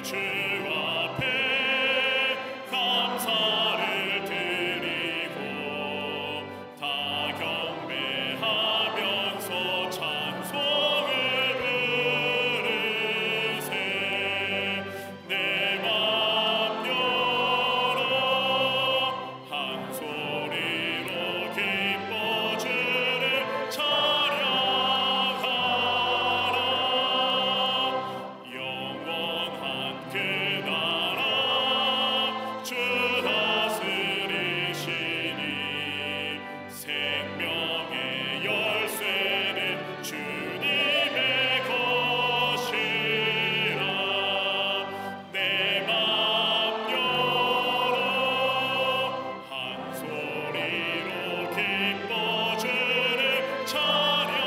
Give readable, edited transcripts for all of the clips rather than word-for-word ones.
주 앞에 감사를 드리고 다 경배하면서 찬송을 부르세. 내 맘 열어 한 소리로 기뻐 주를 찬양하라. 영원한 그 나라 주 다스리시니 생명의 열쇠는 주님의 것이라. 내 맘 열어 한 소리로 기뻐 주를 찬양하라.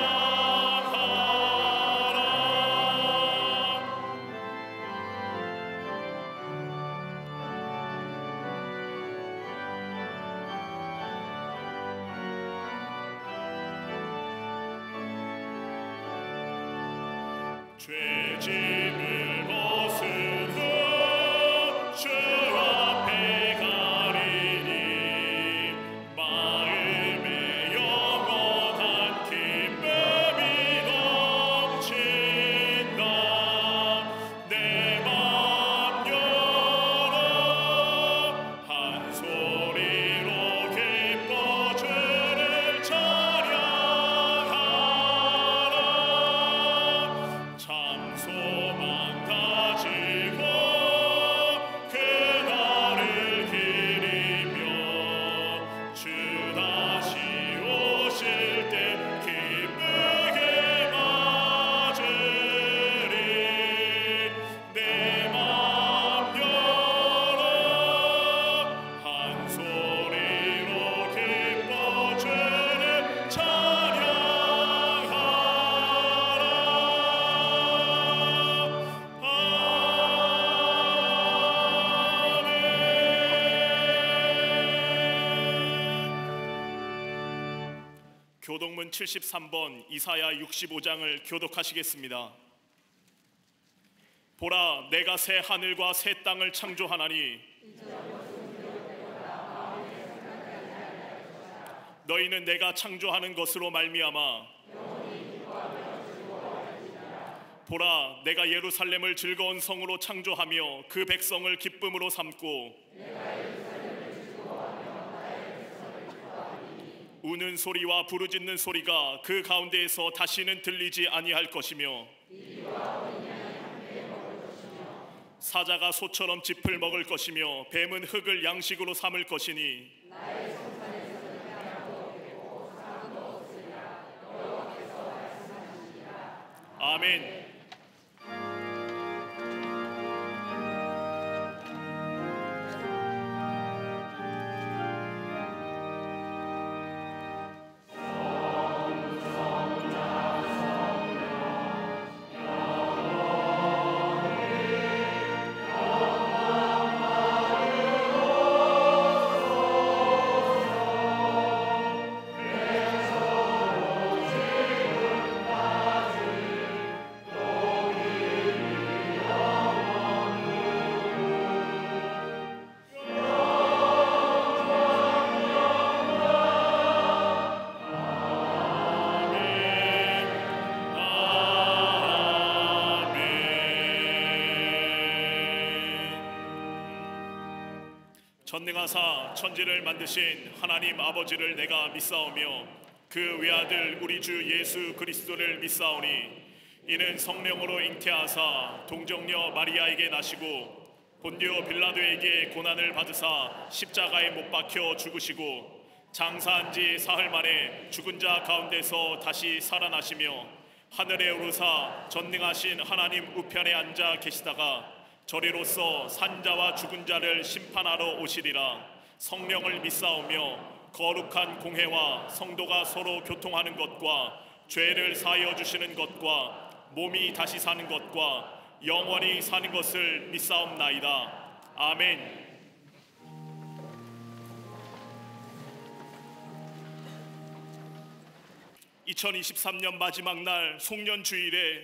죄짐을 벗은 후 주 앞에 가리니 마음에 영원한 기쁨이 넘친다. 내 맘 열어 한 소리로 기뻐 주를 찬양하라. 참 소망 가지고 그날을 기리며 주 다시 오실 때 기쁘게 맞으리. 내 맘 열어 한 소리로 기뻐 주를 찬양하라. 교독문 73번 이사야 65장을 교독하시겠습니다. 보라, 내가 새 하늘과 새 땅을 창조하나니 너희는 내가 창조하는 것으로 말미암아 보라, 내가 예루살렘을 즐거운 성으로 창조하며 그 백성을 기쁨으로 삼고 우는 소리와 부르짖는 소리가 그 가운데에서 다시는 들리지 아니할 것이며 사자가 소처럼 짚을 먹을 것이며 뱀은 흙을 양식으로 삼을 것이니 아멘. 전능하사 천지를 만드신 하나님 아버지를 내가 믿사오며 그 외아들 우리 주 예수 그리스도를 믿사오니 이는 성령으로 잉태하사 동정녀 마리아에게 나시고 본디오 빌라도에게 고난을 받으사 십자가에 못 박혀 죽으시고 장사한 지 사흘 만에 죽은 자 가운데서 다시 살아나시며 하늘에 오르사 전능하신 하나님 우편에 앉아 계시다가 저리로서 산자와 죽은 자를 심판하러 오시리라. 성령을 믿사오며 거룩한 공회와 성도가 서로 교통하는 것과 죄를 사하여 주시는 것과 몸이 다시 사는 것과 영원히 사는 것을 믿사옵나이다. 아멘. 2023년 마지막 날 송년 주일에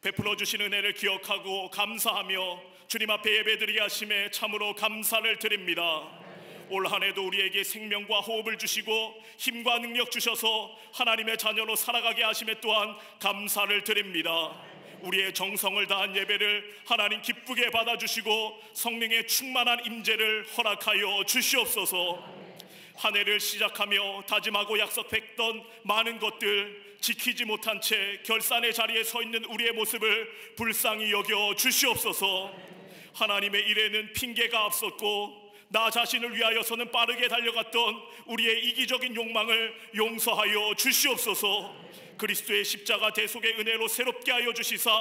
베풀어 주신 은혜를 기억하고 감사하며 주님 앞에 예배드리게 하심에 참으로 감사를 드립니다. 올 한 해도 우리에게 생명과 호흡을 주시고 힘과 능력 주셔서 하나님의 자녀로 살아가게 하심에 또한 감사를 드립니다. 우리의 정성을 다한 예배를 하나님 기쁘게 받아주시고 성령의 충만한 임재를 허락하여 주시옵소서. 한 해를 시작하며 다짐하고 약속했던 많은 것들 지키지 못한 채 결산의 자리에 서 있는 우리의 모습을 불쌍히 여겨 주시옵소서. 하나님의 일에는 핑계가 앞섰고 나 자신을 위하여서는 빠르게 달려갔던 우리의 이기적인 욕망을 용서하여 주시옵소서. 그리스도의 십자가 대속의 은혜로 새롭게 하여 주시사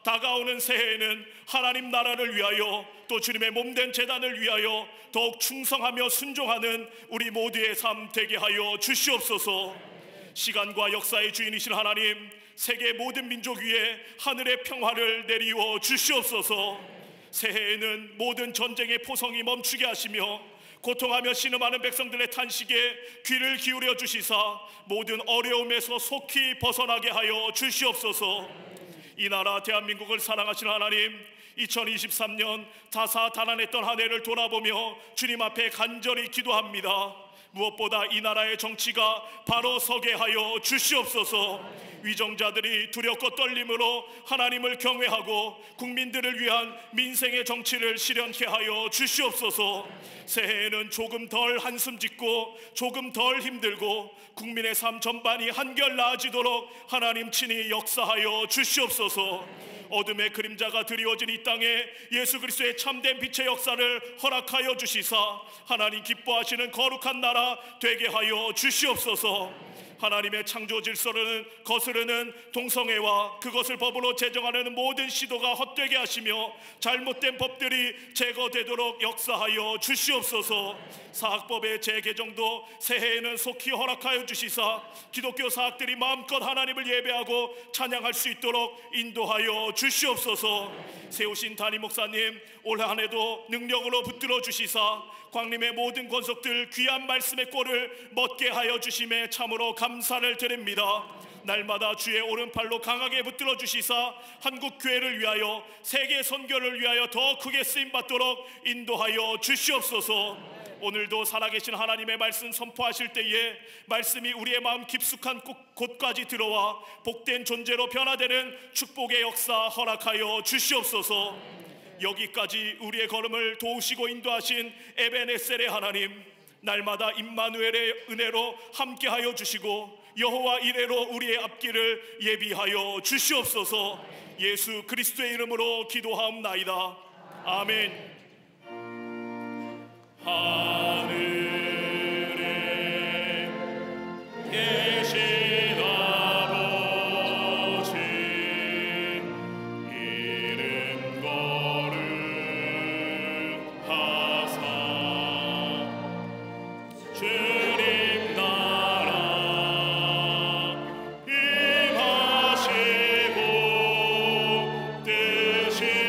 다가오는 새해에는 하나님 나라를 위하여 또 주님의 몸된 제단을 위하여 더욱 충성하며 순종하는 우리 모두의 삶 되게 하여 주시옵소서. 시간과 역사의 주인이신 하나님, 세계 모든 민족 위에 하늘의 평화를 내리워 주시옵소서. 새해에는 모든 전쟁의 포성이 멈추게 하시며 고통하며 신음하는 백성들의 탄식에 귀를 기울여 주시사 모든 어려움에서 속히 벗어나게 하여 주시옵소서. 이 나라 대한민국을 사랑하시는 하나님, 2023년 다사다난했던 한 해를 돌아보며 주님 앞에 간절히 기도합니다. 무엇보다 이 나라의 정치가 바로 서게 하여 주시옵소서. 위정자들이 두렵고 떨림으로 하나님을 경외하고 국민들을 위한 민생의 정치를 실현케 하여 주시옵소서. 새해에는 조금 덜 한숨 짓고 조금 덜 힘들고 국민의 삶 전반이 한결 나아지도록 하나님 친히 역사하여 주시옵소서. 어둠의 그림자가 드리워진 이 땅에 예수 그리스도의 참된 빛의 역사를 허락하여 주시사 하나님 기뻐하시는 거룩한 나라 되게 하여 주시옵소서. 하나님의 창조 질서를 거스르는 동성애와 그것을 법으로 제정하려는 모든 시도가 헛되게 하시며 잘못된 법들이 제거되도록 역사하여 주시옵소서. 사학법의 재개정도 새해에는 속히 허락하여 주시사 기독교 사학들이 마음껏 하나님을 예배하고 찬양할 수 있도록 인도하여 주시옵소서. 세우신 담임 목사님, 올 한 해도 능력으로 붙들어 주시사 광림의 모든 권속들 귀한 말씀의 꼴을 멋게 하여 주심에 참으로 감사를 드립니다. 날마다 주의 오른팔로 강하게 붙들어 주시사 한국 교회를 위하여 세계 선교를 위하여 더 크게 쓰임 받도록 인도하여 주시옵소서. 오늘도 살아계신 하나님의 말씀 선포하실 때에 말씀이 우리의 마음 깊숙한 곳까지 들어와 복된 존재로 변화되는 축복의 역사 허락하여 주시옵소서. 여기까지 우리의 걸음을 도우시고 인도하신 에베네셀의 하나님, 날마다 임마누엘의 은혜로 함께하여 주시고 여호와 이레로 우리의 앞길을 예비하여 주시옵소서. 예수 그리스도의 이름으로 기도하옵나이다. 아멘. 하늘에 계신 아버지 이름 거룩하사 주님 나라 임하시고 뜻이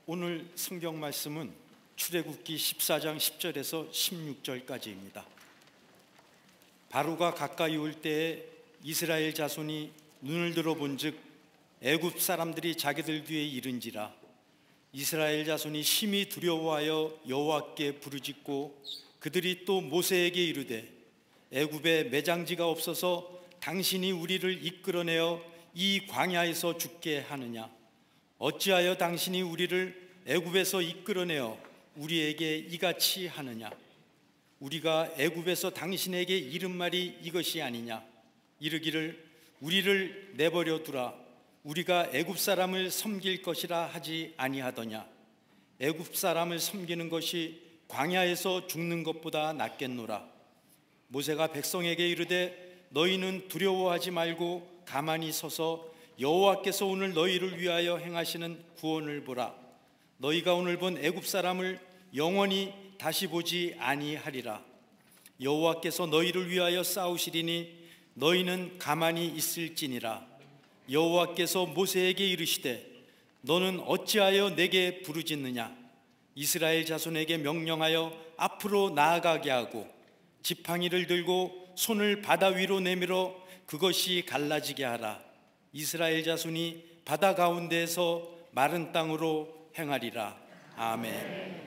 오늘 성경 말씀은 출애굽기 14장 10절에서 16절까지입니다. 바로가 가까이 올 때에 이스라엘 자손이 눈을 들어본즉 애굽 사람들이 자기들 뒤에 이른지라. 이스라엘 자손이 심히 두려워하여 여호와께 부르짖고 그들이 또 모세에게 이르되 애굽에 매장지가 없어서 당신이 우리를 이끌어내어 이 광야에서 죽게 하느냐? 어찌하여 당신이 우리를 애굽에서 이끌어내어 우리에게 이같이 하느냐? 우리가 애굽에서 당신에게 이른 말이 이것이 아니냐? 이르기를 우리를 내버려 두라. 우리가 애굽 사람을 섬길 것이라 하지 아니하더냐? 애굽 사람을 섬기는 것이 광야에서 죽는 것보다 낫겠노라. 모세가 백성에게 이르되 너희는 두려워하지 말고 가만히 서서 여호와께서 오늘 너희를 위하여 행하시는 구원을 보라. 너희가 오늘 본 애굽 사람을 영원히 다시 보지 아니하리라. 여호와께서 너희를 위하여 싸우시리니 너희는 가만히 있을지니라. 여호와께서 모세에게 이르시되 너는 어찌하여 내게 부르짖느냐? 이스라엘 자손에게 명령하여 앞으로 나아가게 하고 지팡이를 들고 손을 바다 위로 내밀어 그것이 갈라지게 하라. 이스라엘 자손이 바다 가운데에서 마른 땅으로 행하리라. 아멘.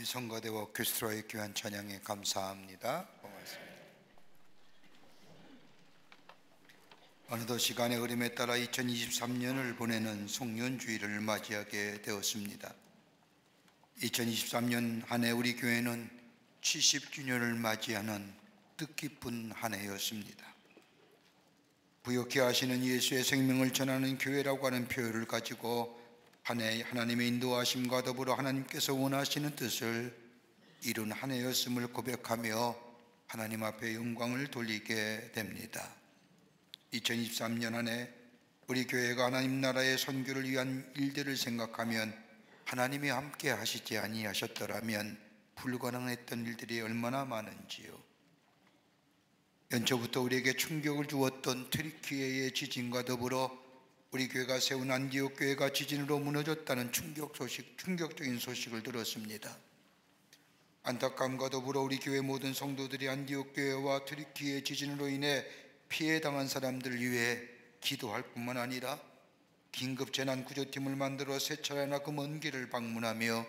성가대와 오케스트라의 귀한 찬양에 감사합니다. 고맙습니다. 어느덧 시간의 흐름에 따라 2023년을 보내는 송년주의를 맞이하게 되었습니다. 2023년 한 해 우리 교회는 70주년을 맞이하는 뜻깊은 한 해였습니다. 부욕해 하시는 예수의 생명을 전하는 교회라고 하는 표현을 가지고 한 해 하나님의 인도하심과 더불어 하나님께서 원하시는 뜻을 이룬 한 해였음을 고백하며 하나님 앞에 영광을 돌리게 됩니다. 2023년 한 해 우리 교회가 하나님 나라의 선교를 위한 일들을 생각하면 하나님이 함께 하시지 아니하셨더라면 불가능했던 일들이 얼마나 많은지요. 연초부터 우리에게 충격을 주었던 튀르키예의 지진과 더불어 우리 교회가 세운 안디옥 교회가 지진으로 무너졌다는 충격적인 소식을 들었습니다. 안타까움과 더불어 우리 교회 모든 성도들이 안디옥 교회와 튀르키예 지진으로 인해 피해당한 사람들을 위해 기도할 뿐만 아니라 긴급 재난구조팀을 만들어 세 차례나 그 먼 길을 방문하며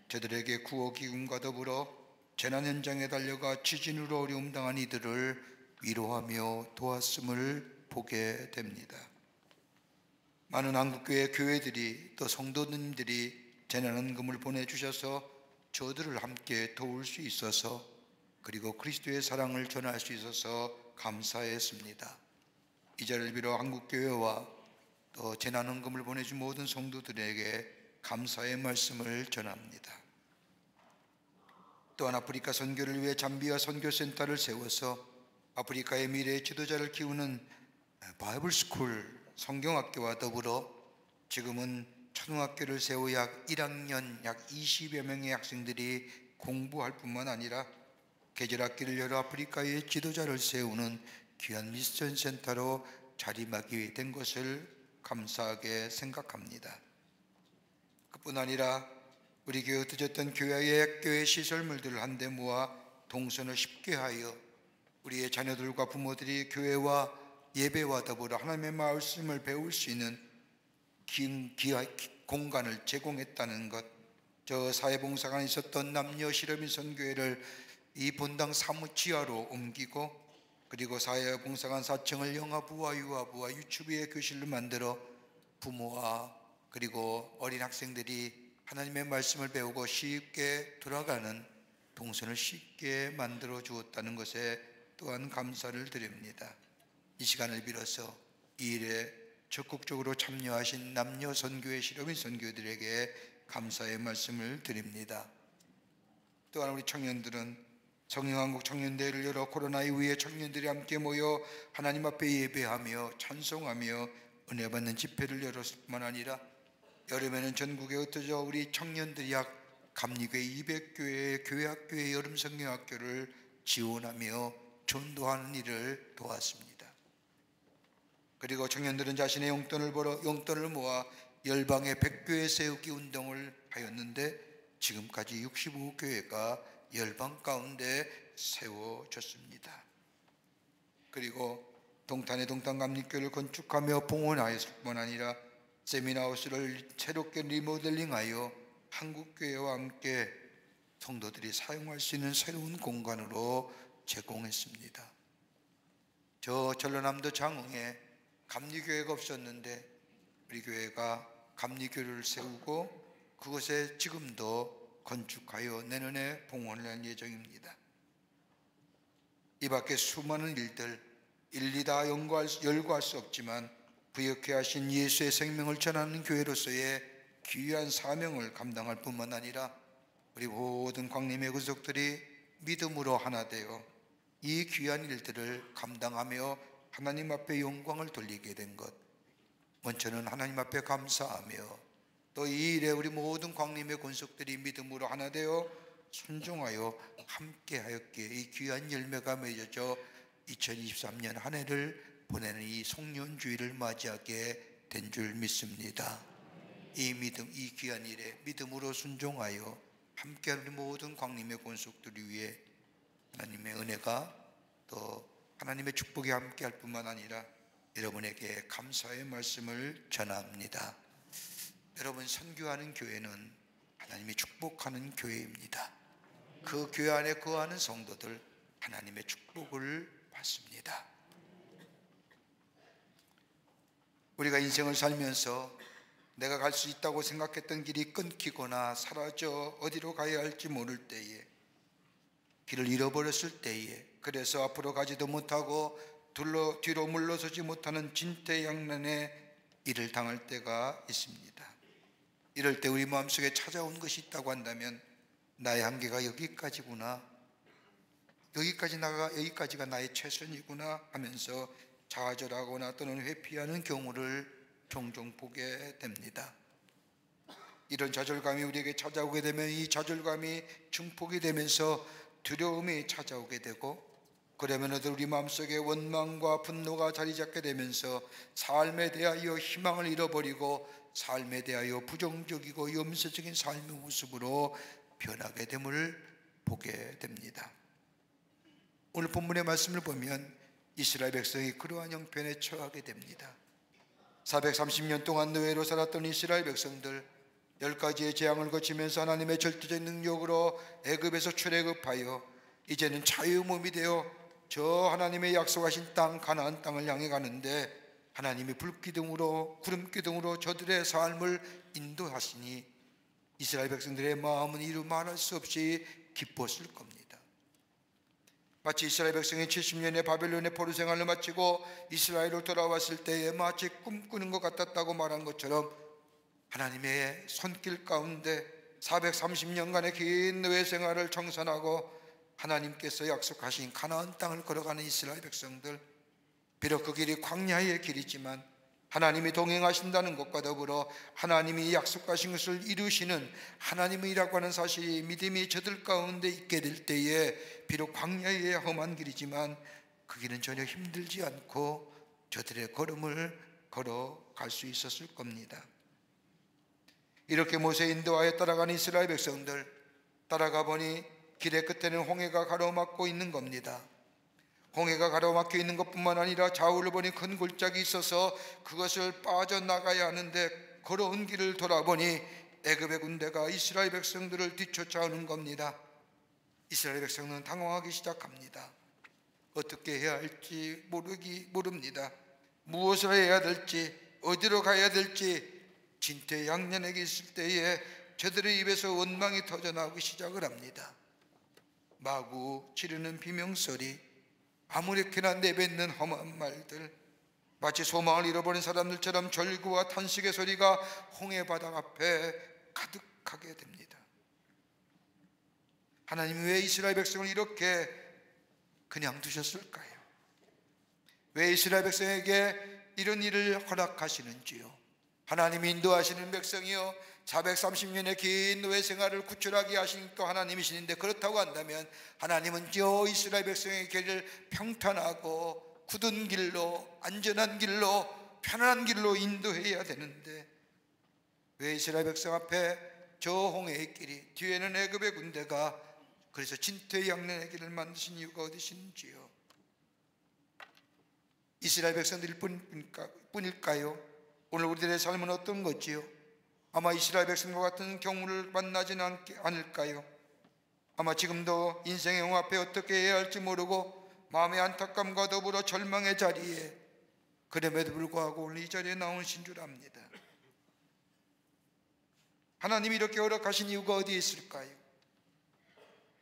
저들에게 구호기금과 더불어 재난 현장에 달려가 지진으로 어려움 당한 이들을 위로하며 도왔음을 보게 됩니다. 많은 한국교회 교회들이 또 성도님들이 재난헌금을 보내주셔서 저들을 함께 도울 수 있어서 그리고 그리스도의 사랑을 전할 수 있어서 감사했습니다. 이 자리를 빌어 한국교회와 또 재난헌금을 보내준 모든 성도들에게 감사의 말씀을 전합니다. 또한 아프리카 선교를 위해 잠비아 선교센터를 세워서 아프리카의 미래의 지도자를 키우는 바이블스쿨 성경학교와 더불어 지금은 초등학교를 세워 약 1학년 약 20여 명의 학생들이 공부할 뿐만 아니라 계절학기를 열어 아프리카의 지도자를 세우는 귀한 미션 센터로 자리매김이 된 것을 감사하게 생각합니다. 그뿐 아니라 우리 교회 흩어졌던 교회 시설물들을 한데 모아 동선을 쉽게 하여 우리의 자녀들과 부모들이 교회와 예배와 더불어 하나님의 말씀을 배울 수 있는 공간을 제공했다는 것, 저 사회봉사가 있었던 남녀 실업인 선교회를 이 본당 사무지하로 옮기고 그리고 사회봉사관 4층을 영화부와 유아부와 유치부의 교실로 만들어 부모와 그리고 어린 학생들이 하나님의 말씀을 배우고 쉽게 돌아가는 동선을 쉽게 만들어 주었다는 것에 또한 감사를 드립니다. 이 시간을 빌어서 이 일에 적극적으로 참여하신 남녀 선교회 실업인 선교들에게 감사의 말씀을 드립니다. 또한 우리 청년들은 성령한국 청년대회를 열어 코로나 이후에 청년들이 함께 모여 하나님 앞에 예배하며 찬송하며 은혜 받는 집회를 열었을 뿐만 아니라 여름에는 전국에 흩어져 우리 청년들이 약 감리교회 200교회의 교회학교의 여름 성경학교를 지원하며 전도하는 일을 도왔습니다. 그리고 청년들은 자신의 용돈을 모아 열방의 100교회 세우기 운동을 하였는데 지금까지 65교회가 열방 가운데 세워졌습니다. 그리고 동탄의 동탄감리교회를 건축하며 봉헌하였을 뿐만 아니라 세미나하우스를 새롭게 리모델링하여 한국교회와 함께 성도들이 사용할 수 있는 새로운 공간으로 제공했습니다. 저 전라남도 장흥에 감리교회가 없었는데 우리 교회가 감리교회를 세우고 그곳에 지금도 건축하여 내년에 봉헌을 할 예정입니다. 이 밖에 수많은 일들 일일이 다 열거할 수 없지만 부역해 하신 예수의 생명을 전하는 교회로서의 귀한 사명을 감당할 뿐만 아니라 우리 모든 광림의 구속들이 믿음으로 하나 되어 이 귀한 일들을 감당하며 하나님 앞에 영광을 돌리게 된 것, 먼저는 하나님 앞에 감사하며 또 이 일에 우리 모든 광림의 권속들이 믿음으로 하나 되어 순종하여 함께하였기에 이 귀한 열매가 맺어져 2023년 한 해를 보내는 이 송년주의를 맞이하게 된 줄 믿습니다. 이 믿음, 이 귀한 일에 믿음으로 순종하여 함께하는 우리 모든 광림의 권속들을 위해 하나님의 은혜가 또 하나님의 축복이 함께할 뿐만 아니라 여러분에게 감사의 말씀을 전합니다. 여러분, 선교하는 교회는 하나님이 축복하는 교회입니다. 그 교회 안에 거하는 성도들 하나님의 축복을 받습니다. 우리가 인생을 살면서 내가 갈 수 있다고 생각했던 길이 끊기거나 사라져 어디로 가야 할지 모를 때에, 길을 잃어버렸을 때에, 그래서 앞으로 가지도 못하고 뒤로 물러서지 못하는 진퇴양난의 일을 당할 때가 있습니다. 이럴 때 우리 마음속에 찾아온 것이 있다고 한다면 나의 한계가 여기까지구나, 여기까지가 나의 최선이구나 하면서 좌절하거나 또는 회피하는 경우를 종종 보게 됩니다. 이런 좌절감이 우리에게 찾아오게 되면 이 좌절감이 증폭이 되면서 두려움이 찾아오게 되고, 그러면 우리 마음속에 원망과 분노가 자리 잡게 되면서 삶에 대하여 희망을 잃어버리고 삶에 대하여 부정적이고 염세적인 삶의 모습으로 변하게 됨을 보게 됩니다. 오늘 본문의 말씀을 보면 이스라엘 백성이 그러한 형편에 처하게 됩니다. 430년 동안 노예로 살았던 이스라엘 백성들, 10가지의 재앙을 거치면서 하나님의 절대적 능력으로 애굽에서 출애굽하여 이제는 자유의 몸이 되어 저 하나님의 약속하신 땅 가나안 땅을 향해 가는데, 하나님이 불기둥으로 구름기둥으로 저들의 삶을 인도하시니 이스라엘 백성들의 마음은 이루 말할 수 없이 기뻤을 겁니다. 마치 이스라엘 백성이 70년의 바벨론의 포로 생활을 마치고 이스라엘로 돌아왔을 때에 마치 꿈꾸는 것 같았다고 말한 것처럼, 하나님의 손길 가운데 430년간의 긴 노예 생활을 청산하고 하나님께서 약속하신 가나안 땅을 걸어가는 이스라엘 백성들, 비록 그 길이 광야의 길이지만 하나님이 동행하신다는 것과 더불어 하나님이 약속하신 것을 이루시는 하나님이라고 하는 사실이 믿음이 저들 가운데 있게 될 때에, 비록 광야의 험한 길이지만 그 길은 전혀 힘들지 않고 저들의 걸음을 걸어갈 수 있었을 겁니다. 이렇게 모세 인도하에 따라가는 이스라엘 백성들, 따라가 보니 길의 끝에는 홍해가 가로막고 있는 겁니다. 홍해가 가로막혀 있는 것뿐만 아니라 좌우를 보니 큰 골짜기 있어서 그것을 빠져나가야 하는데, 걸어온 길을 돌아보니 애굽의 군대가 이스라엘 백성들을 뒤쫓아오는 겁니다. 이스라엘 백성은 당황하기 시작합니다. 어떻게 해야 할지 모릅니다. 무엇을 해야 될지, 어디로 가야 될지 진퇴양난에게 있을 때에 저들의 입에서 원망이 터져나오기 시작을 합니다. 마구 지르는 비명소리, 아무렇게나 내뱉는 험한 말들, 마치 소망을 잃어버린 사람들처럼 절구와 탄식의 소리가 홍해 바다 앞에 가득하게 됩니다. 하나님이 왜 이스라엘 백성을 이렇게 그냥 두셨을까요? 왜 이스라엘 백성에게 이런 일을 허락하시는지요? 하나님이 인도하시는 백성이요, 430년의 긴 노예 생활을 구출하게 하신 또 하나님이시는데, 그렇다고 한다면 하나님은 저 이스라엘 백성의 길을 평탄하고 굳은 길로, 안전한 길로, 편안한 길로 인도해야 되는데, 왜 이스라엘 백성 앞에 저 홍해의 길이, 뒤에는 애굽의 군대가, 그래서 진퇴양난의 길을 만드신 이유가 어디신지요? 이스라엘 백성들 뿐일까요? 오늘 우리들의 삶은 어떤 거지요? 아마 이스라엘 백성과 같은 경우를 만나지는 않을까요? 아마 지금도 인생의 영 앞에 어떻게 해야 할지 모르고 마음의 안타까움과 더불어 절망의 자리에, 그럼에도 불구하고 오늘 이 자리에 나오신 줄 압니다. 하나님이 이렇게 허락하신 이유가 어디에 있을까요?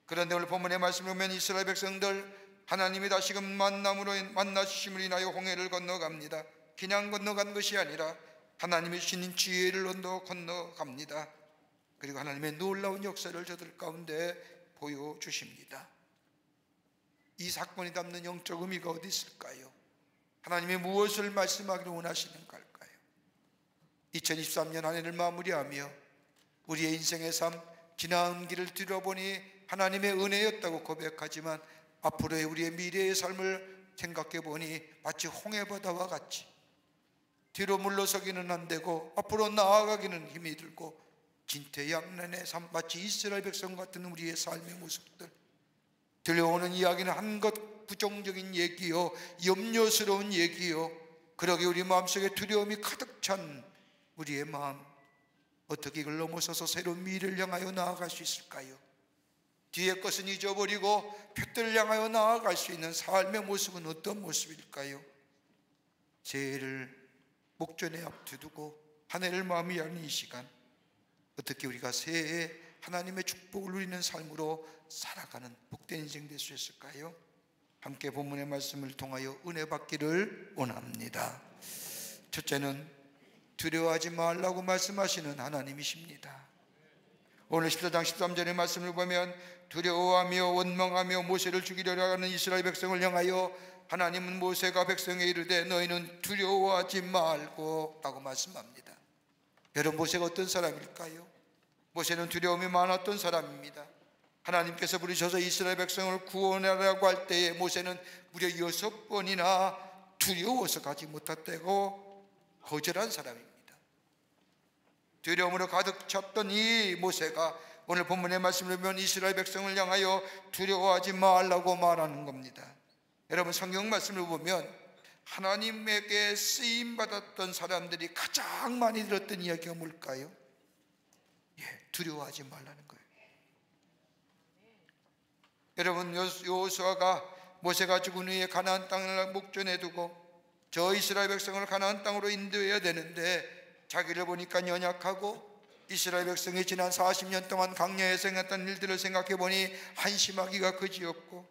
그런데 오늘 본문의 말씀을 보면 이스라엘 백성들, 하나님이 다시금 만나주심을 인하여 홍해를 건너갑니다. 그냥 건너간 것이 아니라 하나님이 주시는 지혜를 건너갑니다. 그리고 하나님의 놀라운 역사를 저들 가운데 보여주십니다. 이 사건이 담는 영적 의미가 어디 있을까요? 하나님이 무엇을 말씀하기를 원하시는 걸까요? 2023년 한 해를 마무리하며 우리의 인생의 삶, 지나온 길을 뒤돌아보니 하나님의 은혜였다고 고백하지만, 앞으로의 우리의 미래의 삶을 생각해 보니 마치 홍해바다와 같이 뒤로 물러서기는 안 되고 앞으로 나아가기는 힘이 들고, 진퇴양난의 삶, 마치 이스라엘 백성 같은 우리의 삶의 모습들, 들려오는 이야기는 한껏 부정적인 얘기요, 염려스러운 얘기요, 그러게 우리 마음속에 두려움이 가득 찬 우리의 마음, 어떻게 이걸 넘어서서 새로운 미래를 향하여 나아갈 수 있을까요? 뒤의 것은 잊어버리고 표대를 향하여 나아갈 수 있는 삶의 모습은 어떤 모습일까요? 새해를 목전에 앞두고 한 해를 마무리하는 이 시간, 어떻게 우리가 새해에 하나님의 축복을 누리는 삶으로 살아가는 복된 인생 될 수 있을까요? 함께 본문의 말씀을 통하여 은혜 받기를 원합니다. 첫째는 두려워하지 말라고 말씀하시는 하나님이십니다. 오늘 14장 13절의 말씀을 보면 두려워하며 원망하며 모세를 죽이려고 하는 이스라엘 백성을 향하여 하나님은 모세가 백성에 이르되 너희는 두려워하지 말고 라고 말씀합니다. 여러분, 모세가 어떤 사람일까요? 모세는 두려움이 많았던 사람입니다. 하나님께서 부르셔서 이스라엘 백성을 구원하라고 할 때에 모세는 무려 6번이나 두려워서 가지 못했다고 거절한 사람입니다. 두려움으로 가득 찼던 이 모세가 오늘 본문의 말씀을 보면 이스라엘 백성을 향하여 두려워하지 말라고 말하는 겁니다. 여러분, 성경 말씀을 보면 하나님에게 쓰임받았던 사람들이 가장 많이 들었던 이야기가 뭘까요? 두려워하지 말라는 거예요. 여러분, 여호수아가 모세가 죽은 후에 가나안 땅을 목전에 두고 저 이스라엘 백성을 가나안 땅으로 인도해야 되는데 자기를 보니까 연약하고 이스라엘 백성이 지난 40년 동안 광야에서 행했던 일들을 생각해 보니 한심하기가 그지없고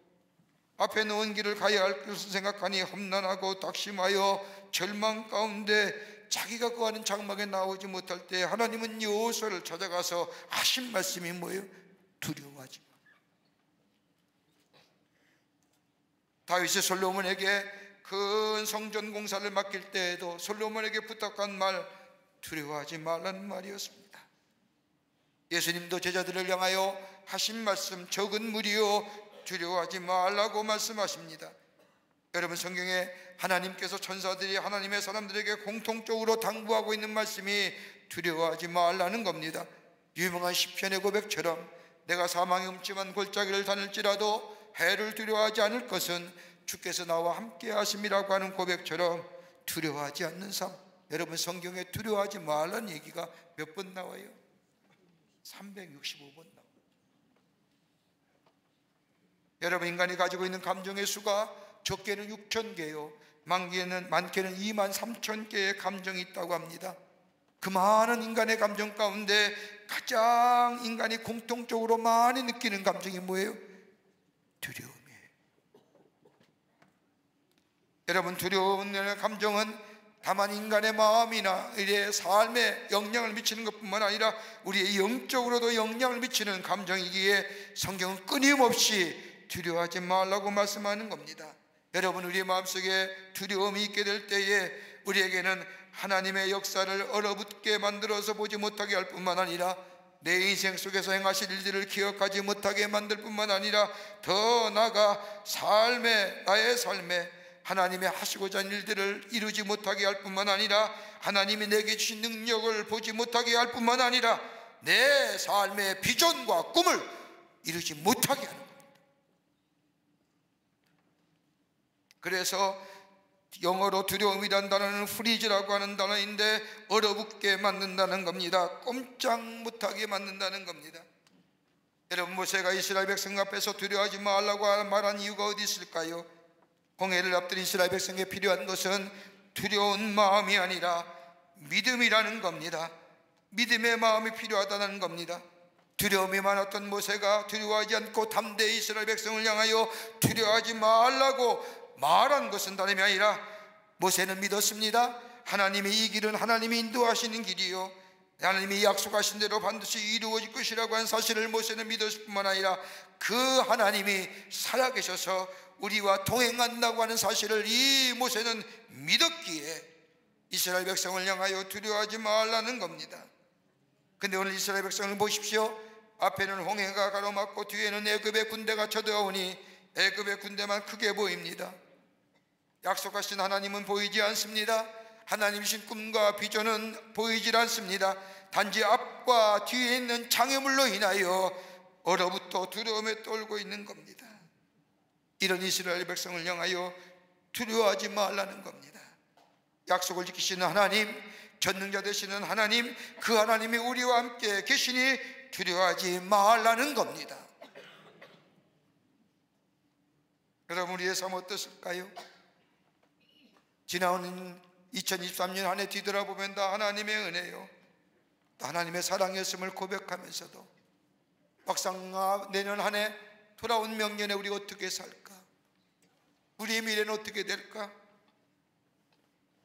앞에 놓은 길을 가야 할 것을 생각하니 험난하고 낙심하여 절망 가운데 자기가 구하는 장막에 나오지 못할 때 하나님은 여호수아를 찾아가서 하신 말씀이 뭐예요? 두려워하지 마. 다윗이 솔로몬에게 큰 성전 공사를 맡길 때에도 솔로몬에게 부탁한 말, 두려워하지 말라는 말이었습니다. 예수님도 제자들을 향하여 하신 말씀, 적은 무리요 두려워하지 말라고 말씀하십니다. 여러분, 성경에 하나님께서 천사들이 하나님의 사람들에게 공통적으로 당부하고 있는 말씀이 두려워하지 말라는 겁니다. 유명한 시편의 고백처럼 내가 사망의 음침한 골짜기를 다닐지라도 해를 두려워하지 않을 것은 주께서 나와 함께 하심이라고 하는 고백처럼 두려워하지 않는 삶. 여러분, 성경에 두려워하지 말라는 얘기가 몇 번 나와요? 365번 나와요. 여러분, 인간이 가지고 있는 감정의 수가 적게는 6,000개요 많게는 23,000개의 감정이 있다고 합니다. 그 많은 인간의 감정 가운데 가장 인간이 공통적으로 많이 느끼는 감정이 뭐예요? 두려움이에요. 여러분, 두려움의 감정은 다만 인간의 마음이나 우리의 삶에 영향을 미치는 것뿐만 아니라 우리의 영적으로도 영향을 미치는 감정이기에 성경은 끊임없이 두려워하지 말라고 말씀하는 겁니다. 여러분, 우리의 마음속에 두려움이 있게 될 때에 우리에게는 하나님의 역사를 얼어붙게 만들어서 보지 못하게 할 뿐만 아니라 내 인생 속에서 행하실 일들을 기억하지 못하게 만들 뿐만 아니라 더 나아가 나의 삶에 하나님의 하시고자 하는 일들을 이루지 못하게 할 뿐만 아니라 하나님이 내게 주신 능력을 보지 못하게 할 뿐만 아니라 내 삶의 비전과 꿈을 이루지 못하게 하는 겁니다. 그래서 영어로 두려움이란 단어는 프리즈라고 하는 단어인데 얼어붙게 만든다는 겁니다. 꼼짝 못하게 만든다는 겁니다. 여러분, 모세가 이스라엘 백성 앞에서 두려워하지 말라고 말한 이유가 어디 있을까요? 홍해를 앞둔 이스라엘 백성에게 필요한 것은 두려운 마음이 아니라 믿음이라는 겁니다. 믿음의 마음이 필요하다는 겁니다. 두려움이 많았던 모세가 두려워하지 않고 담대히 이스라엘 백성을 향하여 두려워하지 말라고 말한 것은 다름이 아니라 모세는 믿었습니다. 하나님의 이 길은 하나님이 인도하시는 길이요 하나님이 약속하신 대로 반드시 이루어질 것이라고 한 사실을 모세는 믿었을 뿐만 아니라 그 하나님이 살아계셔서 우리와 동행한다고 하는 사실을 이 모세는 믿었기에 이스라엘 백성을 향하여 두려워하지 말라는 겁니다. 근데 오늘 이스라엘 백성을 보십시오. 앞에는 홍해가 가로막고 뒤에는 애굽의 군대가 쳐들어오니 애굽의 군대만 크게 보입니다. 약속하신 하나님은 보이지 않습니다. 하나님이신 꿈과 비전은 보이질 않습니다. 단지 앞과 뒤에 있는 장애물로 인하여 얼어붙어 두려움에 떨고 있는 겁니다. 이런 이스라엘 백성을 향하여 두려워하지 말라는 겁니다. 약속을 지키시는 하나님, 전능자 되시는 하나님, 그 하나님이 우리와 함께 계시니 두려워하지 말라는 겁니다. 여러분, 우리의 삶 어떻을까요? 지나온 2023년 한 해 뒤돌아보면 다 하나님의 은혜요, 또 하나님의 사랑이었음을 고백하면서도 막상 내년 한 해 돌아온 명년에 우리가 어떻게 살까? 우리의 미래는 어떻게 될까?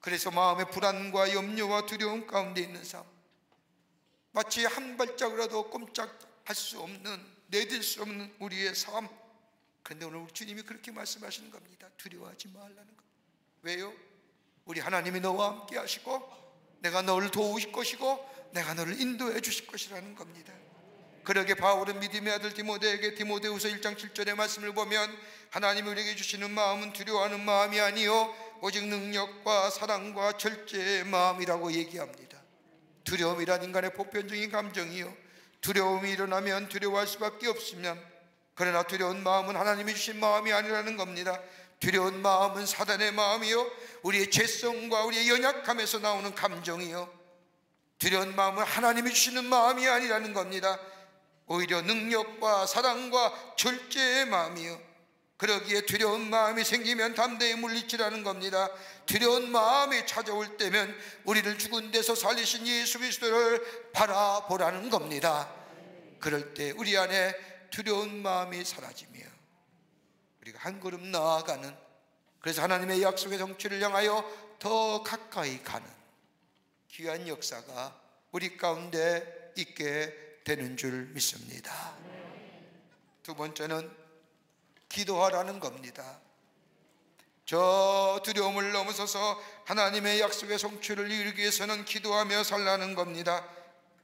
그래서 마음의 불안과 염려와 두려움 가운데 있는 삶, 마치 한 발짝이라도 꼼짝할 수 없는, 내딜 수 없는 우리의 삶. 그런데 오늘 우리 주님이 그렇게 말씀하시는 겁니다. 두려워하지 말라는 겁니다. 왜요? 우리 하나님이 너와 함께 하시고 내가 너를 도우실 것이고 내가 너를 인도해 주실 것이라는 겁니다. 그러게 바울은 믿음의 아들 디모데에게 디모데후서 1장 7절의 말씀을 보면 하나님이 우리에게 주시는 마음은 두려워하는 마음이 아니요 오직 능력과 사랑과 절제의 마음이라고 얘기합니다. 두려움이란 인간의 보편적인 감정이요, 두려움이 일어나면 두려워할 수밖에 없으면, 그러나 두려운 마음은 하나님이 주신 마음이 아니라는 겁니다. 두려운 마음은 사단의 마음이요, 우리의 죄성과 우리의 연약함에서 나오는 감정이요, 두려운 마음은 하나님이 주시는 마음이 아니라는 겁니다. 오히려 능력과 사랑과 절제의 마음이요, 그러기에 두려운 마음이 생기면 담대히 물리치라는 겁니다. 두려운 마음이 찾아올 때면 우리를 죽은 데서 살리신 예수 그리스도를 바라보라는 겁니다. 그럴 때 우리 안에 두려운 마음이 사라지며 우리가 한 걸음 나아가는, 그래서 하나님의 약속의 성취를 향하여 더 가까이 가는 귀한 역사가 우리 가운데 있게 되는 줄 믿습니다. 두 번째는 기도하라는 겁니다. 저 두려움을 넘어서서 하나님의 약속의 성취를 이루기 위해서는 기도하며 살라는 겁니다.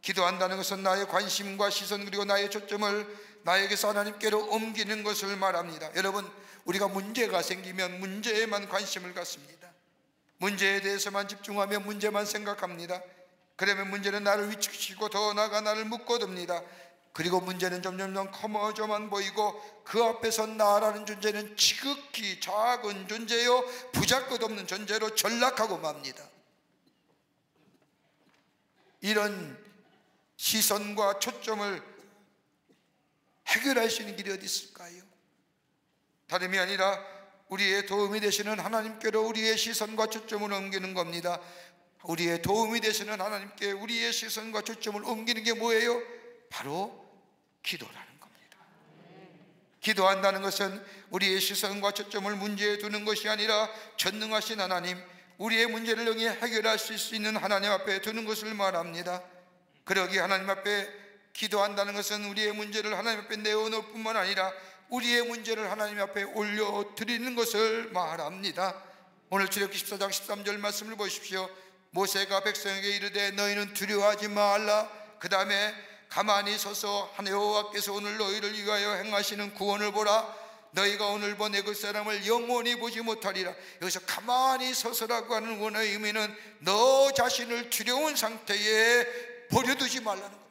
기도한다는 것은 나의 관심과 시선 그리고 나의 초점을 나에게서 하나님께로 옮기는 것을 말합니다. 여러분, 우리가 문제가 생기면 문제에만 관심을 갖습니다. 문제에 대해서만 집중하며 문제만 생각합니다. 그러면 문제는 나를 위축시키고 더 나아가 나를 묶어둡니다. 그리고 문제는 점점 커져만 보이고 그 앞에서 나라는 존재는 지극히 작은 존재요, 부잘것없는 존재로 전락하고 맙니다. 이런 시선과 초점을 해결할 수 있는 길이 어디 있을까요? 다름이 아니라 우리의 도움이 되시는 하나님께로 우리의 시선과 초점을 옮기는 겁니다. 우리의 도움이 되시는 하나님께 우리의 시선과 초점을 옮기는 게 뭐예요? 바로 기도라는 겁니다. 기도한다는 것은 우리의 시선과 초점을 문제에 두는 것이 아니라 전능하신 하나님, 우리의 문제를 능히 해결할 수 있는 하나님 앞에 두는 것을 말합니다. 그러기에 하나님 앞에 기도한다는 것은 우리의 문제를 하나님 앞에 내어놓을 뿐만 아니라 우리의 문제를 하나님 앞에 올려드리는 것을 말합니다. 오늘 출애굽기 14장 13절 말씀을 보십시오. 모세가 백성에게 이르되 너희는 두려워하지 말라. 그 다음에 가만히 서서 여호와께서 오늘 너희를 위하여 행하시는 구원을 보라. 너희가 오늘 본 애굽 사람을 영원히 보지 못하리라. 여기서 가만히 서서라고 하는 원어의 의미는 너 자신을 두려운 상태에 버려두지 말라는 겁니다.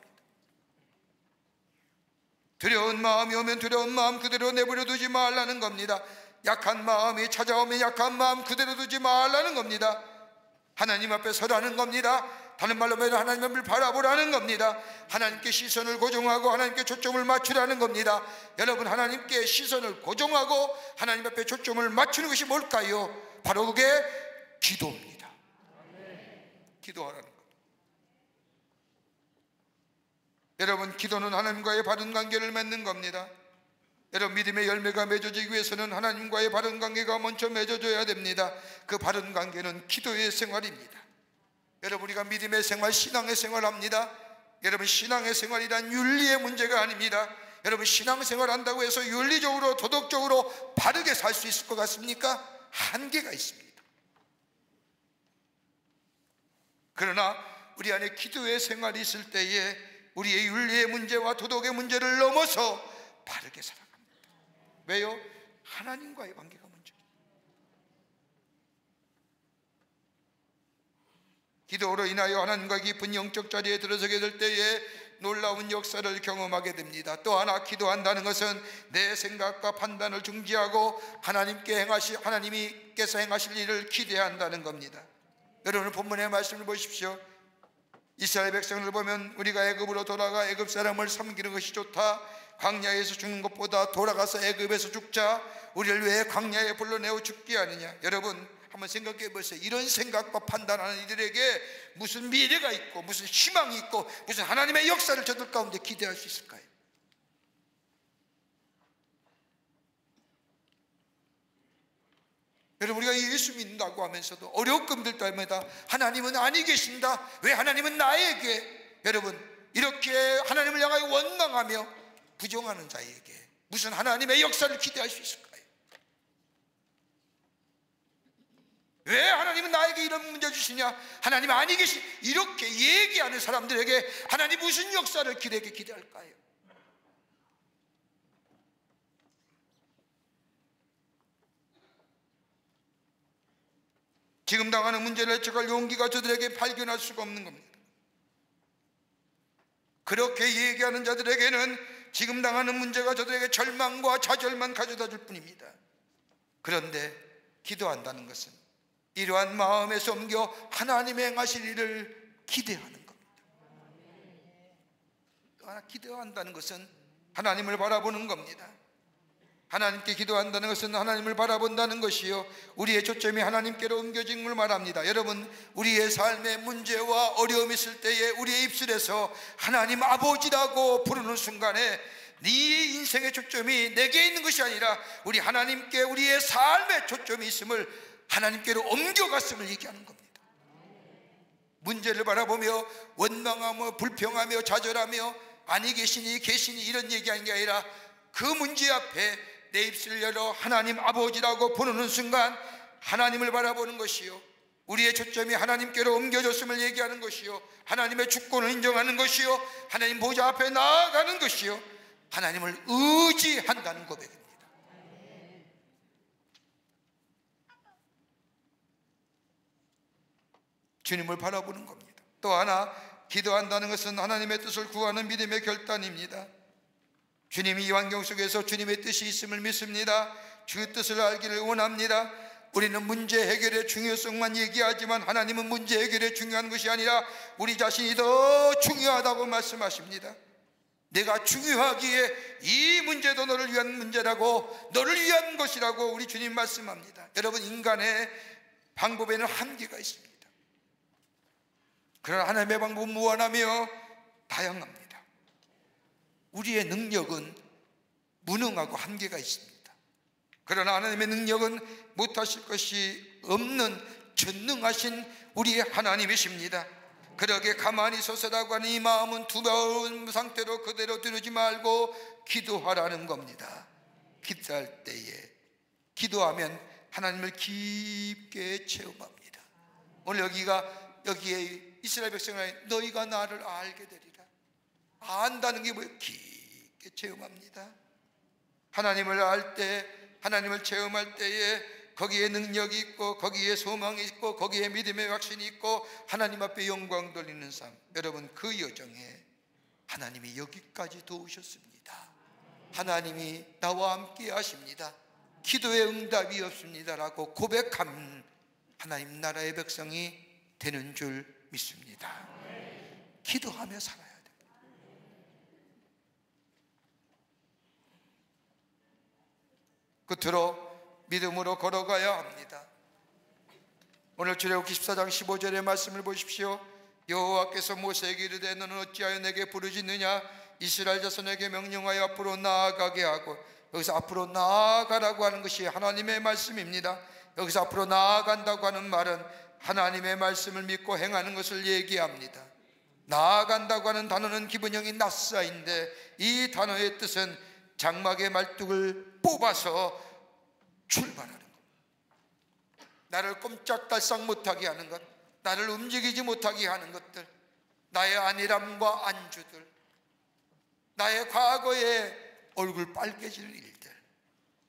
두려운 마음이 오면 두려운 마음 그대로 내버려두지 말라는 겁니다. 약한 마음이 찾아오면 약한 마음 그대로 두지 말라는 겁니다. 하나님 앞에 서라는 겁니다. 다른 말로 말하면 하나님 앞을 바라보라는 겁니다. 하나님께 시선을 고정하고 하나님께 초점을 맞추라는 겁니다. 여러분, 하나님께 시선을 고정하고 하나님 앞에 초점을 맞추는 것이 뭘까요? 바로 그게 기도입니다. 기도하라는 겁니다. 여러분, 기도는 하나님과의 바른 관계를 맺는 겁니다. 여러분, 믿음의 열매가 맺어지기 위해서는 하나님과의 바른 관계가 먼저 맺어져야 됩니다. 그 바른 관계는 기도의 생활입니다. 여러분, 우리가 믿음의 생활, 신앙의 생활합니다. 여러분, 신앙의 생활이란 윤리의 문제가 아닙니다. 여러분, 신앙생활 한다고 해서 윤리적으로 도덕적으로 바르게 살 수 있을 것 같습니까? 한계가 있습니다. 그러나 우리 안에 기도의 생활이 있을 때에 우리의 윤리의 문제와 도덕의 문제를 넘어서 바르게 살아갑니다. 왜요? 하나님과의 관계가 문제입니다. 기도로 인하여 하나님과 깊은 영적 자리에 들어서게 될 때에 놀라운 역사를 경험하게 됩니다. 또 하나, 기도한다는 것은 내 생각과 판단을 중지하고 하나님께서 행하실 일을 기대한다는 겁니다. 여러분, 본문의 말씀을 보십시오. 이스라엘 백성을 보면 우리가 애굽으로 돌아가 애굽 사람을 섬기는 것이 좋다, 광야에서 죽는 것보다 돌아가서 애굽에서 죽자, 우리를 왜 광야에 불러내어 죽게 하느냐. 여러분 한번 생각해 보세요. 이런 생각과 판단하는 이들에게 무슨 미래가 있고 무슨 희망이 있고 무슨 하나님의 역사를 저들 가운데 기대할 수 있을까요? 여러분 우리가 예수 믿는다고 하면서도 어려움을 힘들 때마다 하나님은 아니 계신다, 왜 하나님은 나에게, 여러분 이렇게 하나님을 향하여 원망하며 부정하는 자에게 무슨 하나님의 역사를 기대할 수 있을까요? 왜 하나님은 나에게 이런 문제 주시냐, 하나님 아니 계신, 이렇게 얘기하는 사람들에게 하나님 무슨 역사를 기대할까요? 지금 당하는 문제를 해결할 용기가 저들에게 발견할 수가 없는 겁니다. 그렇게 얘기하는 자들에게는 지금 당하는 문제가 저들에게 절망과 좌절만 가져다 줄 뿐입니다. 그런데 기도한다는 것은 이러한 마음에서 옮겨 하나님의 행하실 일을 기대하는 겁니다. 또 하나, 기도한다는 것은 하나님을 바라보는 겁니다. 하나님께 기도한다는 것은 하나님을 바라본다는 것이요, 우리의 초점이 하나님께로 옮겨짐을 말합니다. 여러분 우리의 삶에 문제와 어려움이 있을 때에 우리의 입술에서 하나님 아버지라고 부르는 순간에 네 인생의 초점이 내게 있는 것이 아니라 우리 하나님께 우리의 삶의 초점이 있음을, 하나님께로 옮겨갔음을 얘기하는 겁니다. 문제를 바라보며 원망하며 불평하며 좌절하며 아니 계시니 계시니 이런 얘기하는 게 아니라 그 문제 앞에 내 입술을 열어 하나님 아버지라고 부르는 순간 하나님을 바라보는 것이요, 우리의 초점이 하나님께로 옮겨졌음을 얘기하는 것이요, 하나님의 주권을 인정하는 것이요, 하나님 보좌 앞에 나아가는 것이요, 하나님을 의지한다는 고백입니다. 주님을 바라보는 겁니다. 또 하나, 기도한다는 것은 하나님의 뜻을 구하는 믿음의 결단입니다. 주님이 이 환경 속에서 주님의 뜻이 있음을 믿습니다. 주 뜻을 알기를 원합니다. 우리는 문제 해결의 중요성만 얘기하지만 하나님은 문제 해결의 중요한 것이 아니라 우리 자신이 더 중요하다고 말씀하십니다. 내가 중요하기에 이 문제도 너를 위한 문제라고, 너를 위한 것이라고 우리 주님 말씀합니다. 여러분 인간의 방법에는 한계가 있습니다. 그러나 하나님의 방법은 무한하며 다양합니다. 우리의 능력은 무능하고 한계가 있습니다. 그러나 하나님의 능력은 못하실 것이 없는 전능하신 우리의 하나님이십니다. 그러게 가만히 서서라고 하는 이 마음은 두려운 상태로 그대로 두르지 말고 기도하라는 겁니다. 기도할 때에, 기도하면 하나님을 깊게 체험합니다. 오늘 여기에 이스라엘 백성을 너희가 나를 알게 되리라. 안다는 게 뭐예요? 깊게 체험합니다. 하나님을 알 때, 하나님을 체험할 때에 거기에 능력이 있고 거기에 소망이 있고 거기에 믿음의 확신이 있고 하나님 앞에 영광 돌리는 삶. 여러분 그 여정에 하나님이 여기까지 도우셨습니다. 하나님이 나와 함께 하십니다. 기도의 응답이 없습니다라고 고백한 하나님 나라의 백성이 되는 줄 믿습니다. 기도하며 살아야 됩니다. 끝으로 믿음으로 걸어가야 합니다. 오늘 출애굽기 14장 15절의 말씀을 보십시오. 여호와께서 모세에게 이르되 너는 어찌하여 내게 부르짖느냐, 이스라엘 자손에게 명령하여 앞으로 나아가게 하고, 여기서 앞으로 나아가라고 하는 것이 하나님의 말씀입니다. 여기서 앞으로 나아간다고 하는 말은 하나님의 말씀을 믿고 행하는 것을 얘기합니다. 나아간다고 하는 단어는 기본형이 나사인데 이 단어의 뜻은 장막의 말뚝을 뽑아서 출발하는 것, 나를 꼼짝달싹 못하게 하는 것, 나를 움직이지 못하게 하는 것들, 나의 안일함과 안주들, 나의 과거의 얼굴 빨개질 일들,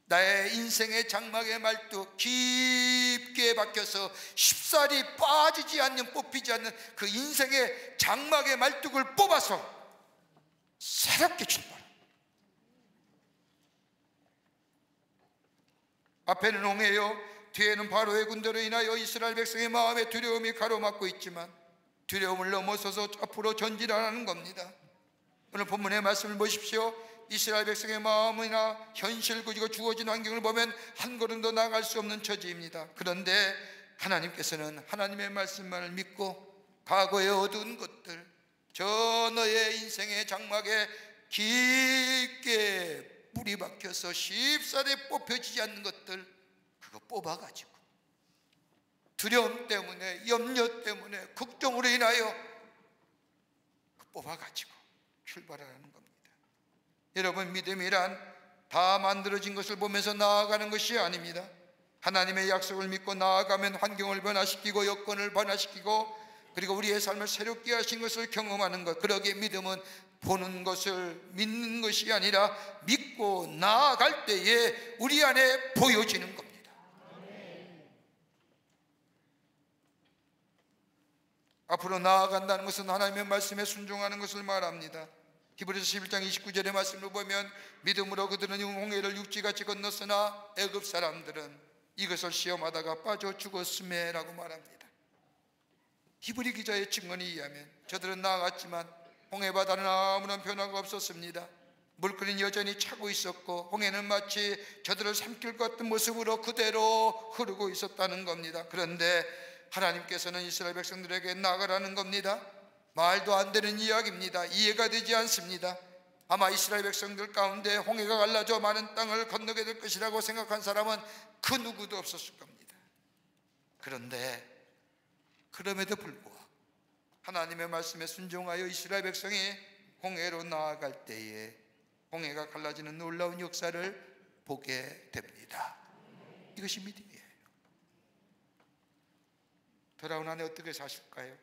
나의 인생의 장막의 말뚝 깊게 박혀서 쉽사리 빠지지 않는, 뽑히지 않는 그 인생의 장막의 말뚝을 뽑아서 새롭게 출발합니다. 앞에는 홍해요, 뒤에는 바로의 군대로 인하여 이스라엘 백성의 마음에 두려움이 가로막고 있지만 두려움을 넘어서서 앞으로 전진하라는 겁니다. 오늘 본문의 말씀을 보십시오. 이스라엘 백성의 마음이나 현실 그리고 주어진 환경을 보면 한 걸음도 나아갈 수 없는 처지입니다. 그런데 하나님께서는 하나님의 말씀만을 믿고 과거에 얻은 것들, 저 너의 인생의 장막에 깊게 뿌리 박혀서 쉽사리 뽑혀지지 않는 것들, 그거 뽑아가지고 두려움 때문에, 염려 때문에, 걱정으로 인하여 뽑아가지고 출발하는 겁니다. 여러분, 믿음이란 다 만들어진 것을 보면서 나아가는 것이 아닙니다. 하나님의 약속을 믿고 나아가면 환경을 변화시키고 여건을 변화시키고 그리고 우리의 삶을 새롭게 하신 것을 경험하는 것, 그러기에 믿음은 보는 것을 믿는 것이 아니라 믿고 나아갈 때에 우리 안에 보여지는 겁니다. 앞으로 나아간다는 것은 하나님의 말씀에 순종하는 것을 말합니다. 히브리서 11장 29절의 말씀을 보면 믿음으로 그들은 홍해를 육지같이 건넜으나 애굽 사람들은 이것을 시험하다가 빠져 죽었음에 라고 말합니다. 히브리 기자의 증언에 의하면 저들은 나아갔지만 홍해 바다는 아무런 변화가 없었습니다. 물결은 여전히 차고 있었고 홍해는 마치 저들을 삼킬 것 같은 모습으로 그대로 흐르고 있었다는 겁니다. 그런데 하나님께서는 이스라엘 백성들에게 나가라는 겁니다. 말도 안 되는 이야기입니다. 이해가 되지 않습니다. 아마 이스라엘 백성들 가운데 홍해가 갈라져 많은 땅을 건너게 될 것이라고 생각한 사람은 그 누구도 없었을 겁니다. 그런데 그럼에도 불구하고 하나님의 말씀에 순종하여 이스라엘 백성이 홍해로 나아갈 때에 홍해가 갈라지는 놀라운 역사를 보게 됩니다. 이것이 믿음이에요. 돌아온 한 해 어떻게 사실까요?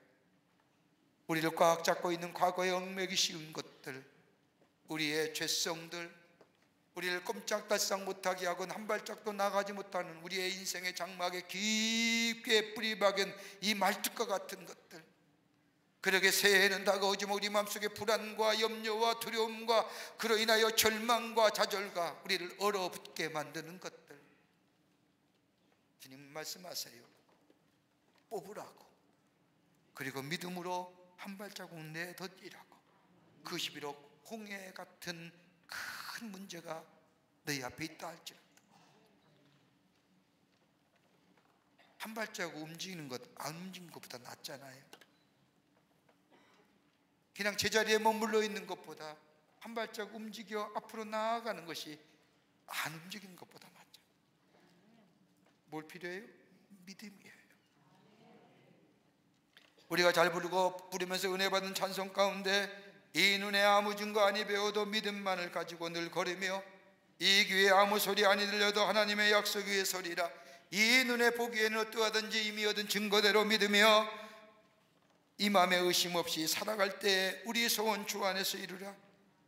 우리를 꽉 잡고 있는 과거의 얽매기 씌운 것들, 우리의 죄성들, 우리를 꼼짝달싹 못하게 하고 한 발짝도 나가지 못하는 우리의 인생의 장막에 깊게 뿌리 박은 이 말뚝과 같은 것들, 그러게 새해는 다가오지만 우리 마음속에 불안과 염려와 두려움과 그로 인하여 절망과 좌절과 우리를 얼어붙게 만드는 것들, 주님 말씀하세요. 뽑으라고, 그리고 믿음으로 한 발자국 내던지라고. 그것이 비록 홍해 같은 큰 문제가 너희 앞에 있다 할지라도 한 발자국 움직이는 것 안 움직이는 것보다 낫잖아요. 그냥 제자리에 머물러 있는 것보다 한 발자국 움직여 앞으로 나아가는 것이 안 움직이는 것보다 낫죠. 뭘 필요해요? 믿음이에요. 우리가 잘 부르면서 은혜 받은 찬송 가운데 이 눈에 아무 증거 아니 배워도 믿음만을 가지고 늘 걸으며 이 귀에 아무 소리 아니 들려도 하나님의 약속 위의 소리라. 이 눈에 보기에는 어떠하든지 이미 얻은 증거대로 믿으며 이 마음에 의심 없이 살아갈 때 우리 소원 주 안에서 이루라.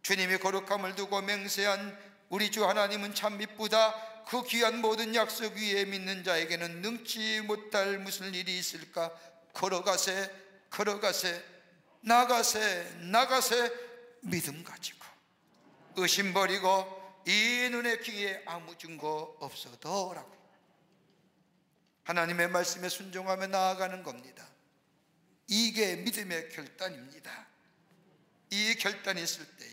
주님의 거룩함을 두고 맹세한 우리 주 하나님은 참 미쁘다. 그 귀한 모든 약속 위에 믿는 자에게는 능치 못할 무슨 일이 있을까. 걸어가세 걸어가세 나가세 믿음 가지고 의심 버리고 이 눈에 귀에 아무 증거 없어도 라고 하나님의 말씀에 순종하며 나아가는 겁니다. 이게 믿음의 결단입니다. 이 결단이 있을 때에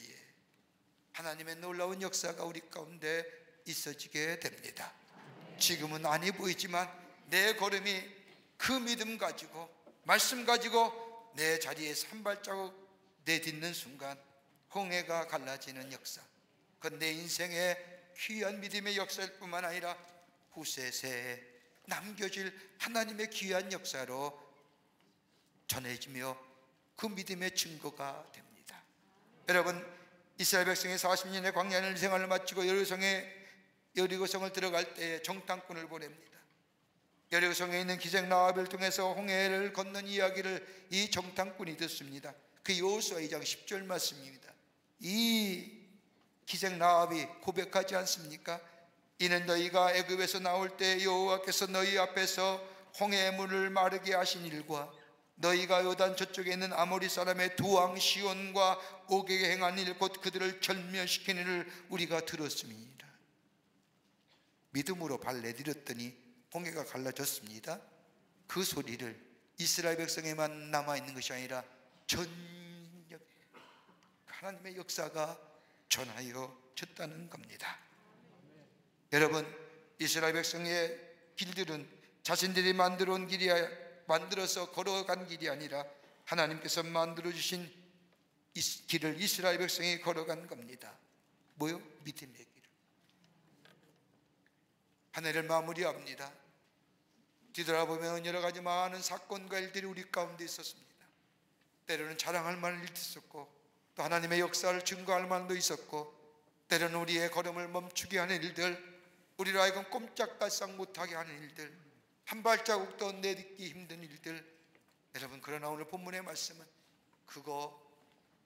하나님의 놀라운 역사가 우리 가운데 있어지게 됩니다. 지금은 아니 보이지만 내 걸음이 그 믿음 가지고 말씀 가지고 내 자리에서 한 발자국 내딛는 순간 홍해가 갈라지는 역사, 그건 내 인생의 귀한 믿음의 역사일 뿐만 아니라 후세세에 남겨질 하나님의 귀한 역사로 전해지며 그 믿음의 증거가 됩니다. 여러분, 이스라엘 백성이 40년의 광야의 생활을 마치고 여리고성을 들어갈 때에 정탐꾼을 보냅니다. 여리고성에 있는 기생 라합을 통해서 홍해를 건넌 이야기를 이 정탐꾼이 듣습니다. 그 여호수아 2장 10절 말씀입니다. 이 기생 라합이 고백하지 않습니까? 이는 너희가 애굽에서 나올 때 여호와께서 너희 앞에서 홍해의 물을 마르게 하신 일과 너희가 요단 저쪽에 있는 아모리 사람의 두 왕 시온과 옥에게 행한 일 곧 그들을 절멸시키는 일을 우리가 들었습니다. 믿음으로 발 내디뎠더니 홍해가 갈라졌습니다. 그 소리를 이스라엘 백성에만 남아있는 것이 아니라 전역 하나님의 역사가 전하여졌다는 겁니다. 여러분, 이스라엘 백성의 길들은 자신들이 만들어온 만들어서 걸어간 길이 아니라 하나님께서 만들어주신 이 길을 이스라엘 백성이 걸어간 겁니다. 뭐요? 믿음의 길. 한 해를 마무리합니다. 뒤돌아보면 여러 가지 많은 사건과 일들이 우리 가운데 있었습니다. 때로는 자랑할 만한 일도 있었고, 또 하나님의 역사를 증거할 만도 있었고, 때로는 우리의 걸음을 멈추게 하는 일들, 우리로 하여금 꼼짝달싹 못하게 하는 일들, 한 발자국도 내딛기 힘든 일들. 여러분, 그러나 오늘 본문의 말씀은 그거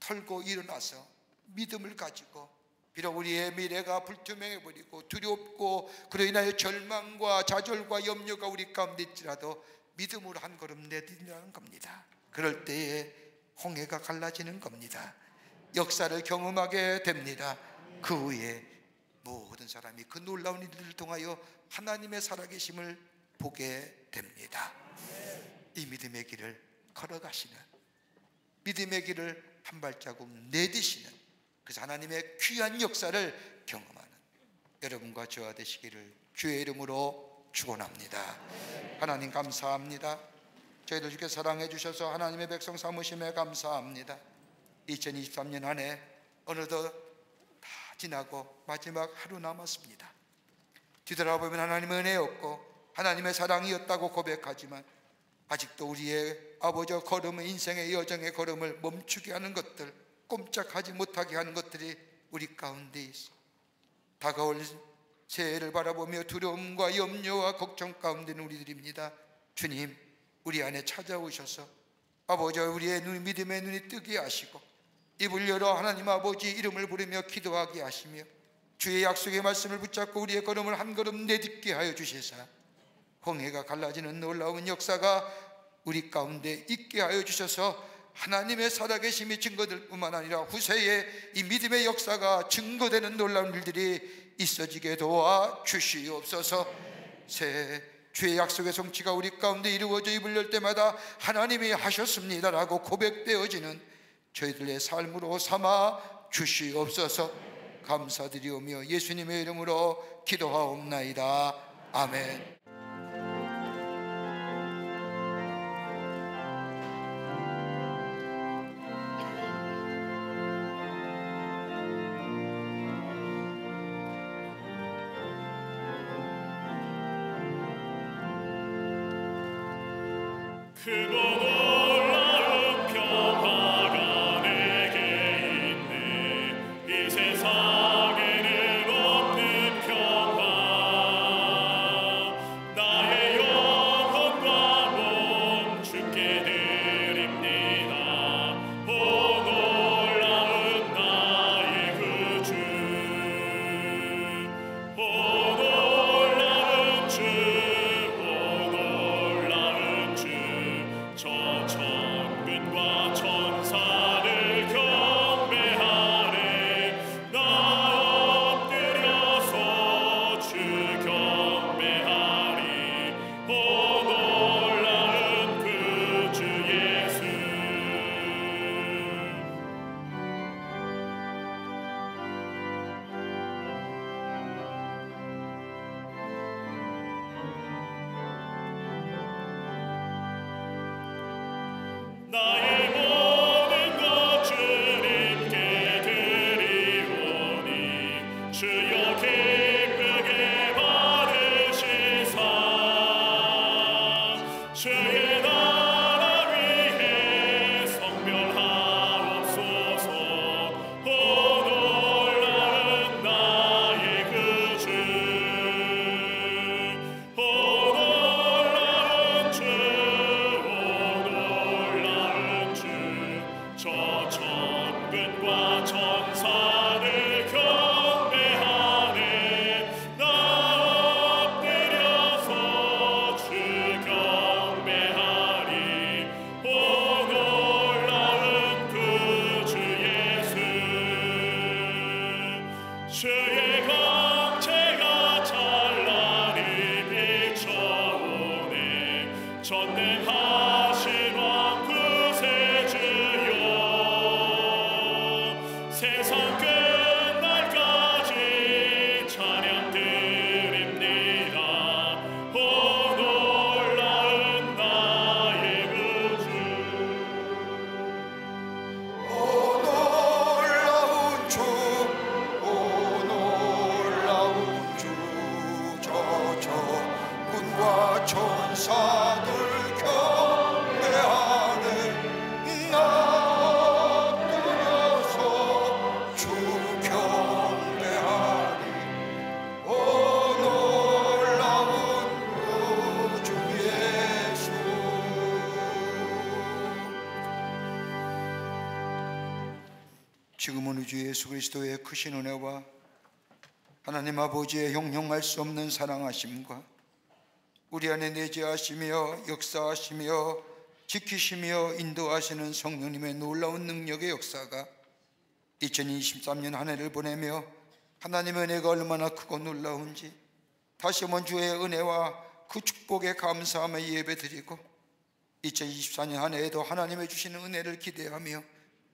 털고 일어나서 믿음을 가지고, 비록 우리의 미래가 불투명해 버리고 두렵고 그로 인하여 절망과 좌절과 염려가 우리 가운데 있지라도 믿음으로 한 걸음 내딛는 겁니다. 그럴 때에 홍해가 갈라지는 겁니다. 역사를 경험하게 됩니다. 그 후에 모든 사람이 그 놀라운 일들을 통하여 하나님의 살아계심을 보게 됩니다. 이 믿음의 길을 걸어가시는, 믿음의 길을 한 발자국 내딛으시는, 그래서 하나님의 귀한 역사를 경험하는 여러분과 저와 되시기를 주의 이름으로 축원합니다. 하나님 감사합니다. 저희들 주께 사랑해 주셔서 하나님의 백성 삼으심에 감사합니다. 2023년 한 해 어느덧 다 지나고 마지막 하루 남았습니다. 뒤돌아보면 하나님의 은혜였고 하나님의 사랑이었다고 고백하지만 아직도 우리의 아버지 걸음의 인생의 여정의 걸음을 멈추게 하는 것들, 꼼짝하지 못하게 하는 것들이 우리 가운데 있어. 다가올 새해를 바라보며 두려움과 염려와 걱정 가운데 있는 우리들입니다. 주님, 우리 안에 찾아오셔서 아버지 우리의 믿음의 눈이 뜨게 하시고 입을 열어 하나님 아버지 이름을 부르며 기도하게 하시며 주의 약속의 말씀을 붙잡고 우리의 걸음을 한 걸음 내딛게 하여 주시사 홍해가 갈라지는 놀라운 역사가 우리 가운데 있게 하여 주셔서 하나님의 살아계심이 증거될 뿐만 아니라 후세에 이 믿음의 역사가 증거되는 놀라운 일들이 있어지게 도와 주시옵소서. 새해 주의 약속의 성취가 우리 가운데 이루어져 입을 열 때마다 하나님이 하셨습니다라고 고백되어지는 저희들의 삶으로 삼아 주시옵소서. 감사드리오며 예수님의 이름으로 기도하옵나이다. 아멘. 크고 놀라운 평화가 내게 있네. 이 세상에는 없는 평화. 나의 영혼과 몸 주께 드립니다. 오 놀라운 나의 구주, 오 놀라운 주, 저 천군과 천사를 경배하네. 나 엎드려서 주 경배하리. 오 놀라운 그 주 예수. 나의 모든 것 주님께 드리오니 주여 기쁘게 받으시사 주의 나라 위해 성별하옵소서. 오 놀라운 나의 구주, 오 놀라운 주, 저 천군과 천사를 경배하네. 나 엎드려서 주 경배하리. 오 놀라운 그 주 예수. 주의 광채가 찬란히 비춰오네. 전능하신 세상 끝날까지 찬양 드립니다. 오 놀라운 나의 구주, 오 놀라운 주, 오 놀라운 주, 저 군과 천사들 경배하네. 나 엎드려서 주 경배하리. 오 놀라운 주 예수. 지금은 우리 주 예수 그리스도의 크신 은혜와 하나님 아버지의 형용할 수 없는 사랑하심과 우리 안에 내재하시며 역사하시며 지키시며 인도하시는 성령님의 놀라운 능력의 역사가 2023년 한 해를 보내며 하나님의 은혜가 얼마나 크고 놀라운지 다시 한번 주의 은혜와 그 축복에 감사하며 예배드리고 2024년 한 해에도 하나님의 주시는 은혜를 기대하며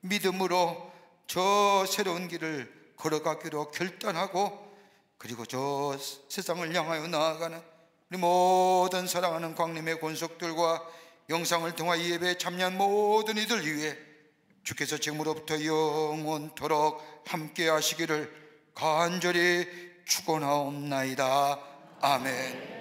믿음으로 저 새로운 길을 걸어가기로 결단하고 그리고 저 세상을 향하여 나아가는 우리 모든 사랑하는 광림의 권속들과 영상을 통하여 예배에 참여한 모든 이들 위해 주께서 지금으로부터 영원토록 함께 하시기를 간절히 축원하옵나이다. 아멘.